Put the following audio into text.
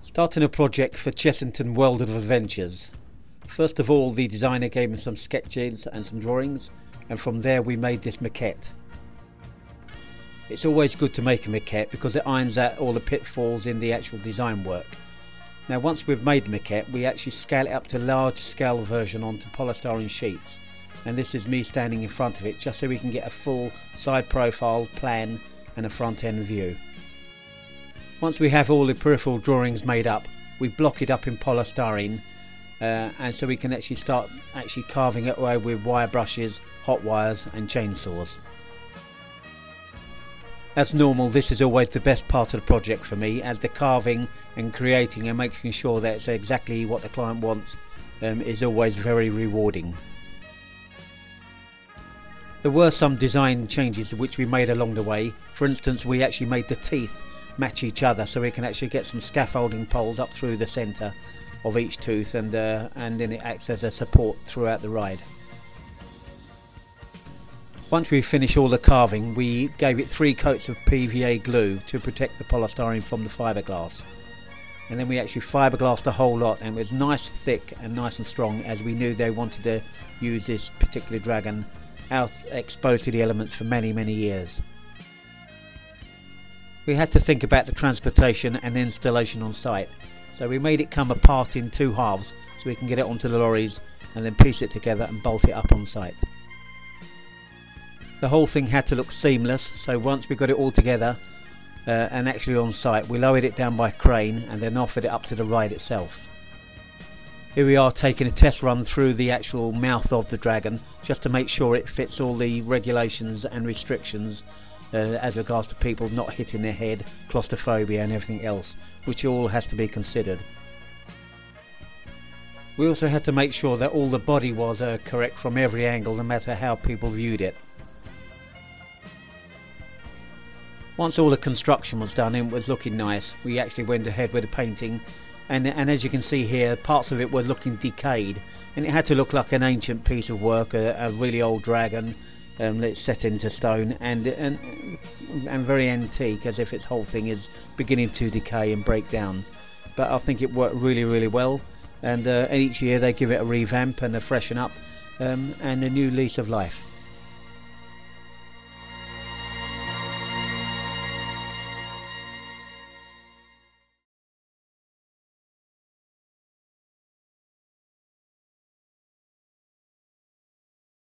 Starting a project for Chessington World of Adventures. First of all, the designer gave me some sketches and some drawings, and from there we made this maquette. It's always good to make a maquette because it irons out all the pitfalls in the actual design work. Now once we've made the maquette, we actually scale it up to a large scale version onto polystyrene sheets, and this is me standing in front of it just so we can get a full side profile plan and a front end view. Once we have all the peripheral drawings made up, we block it up in polystyrene, and so we can actually start carving it away with wire brushes, hot wires and chainsaws. As normal, this is always the best part of the project for me, as the carving and creating and making sure that it's exactly what the client wants is always very rewarding. There were some design changes which we made along the way. For instance, we actually made the teeth match each other so we can actually get some scaffolding poles up through the centre of each tooth, and then it acts as a support throughout the ride. Once we finished all the carving, we gave it 3 coats of PVA glue to protect the polystyrene from the fiberglass, and then we actually fiberglassed the whole lot, and it was nice thick and nice and strong, as we knew they wanted to use this particular dragon out exposed to the elements for many years. We had to think about the transportation and installation on site, so we made it come apart in 2 halves so we can get it onto the lorries and then piece it together and bolt it up on site. The whole thing had to look seamless, so once we got it all together and actually on site, we lowered it down by crane and then offered it up to the ride itself. Here we are taking a test run through the actual mouth of the dragon just to make sure it fits all the regulations and restrictions as regards to people not hitting their head, claustrophobia and everything else, which all has to be considered. We also had to make sure that all the body was correct from every angle, no matter how people viewed it. Once all the construction was done and it was looking nice, we actually went ahead with the painting, and as you can see here, parts of it were looking decayed, and it had to look like an ancient piece of work, a really old dragon that's set into stone and very antique, as if its whole thing is beginning to decay and break down. But I think it worked really well, and each year they give it a revamp and a freshen up and a new lease of life.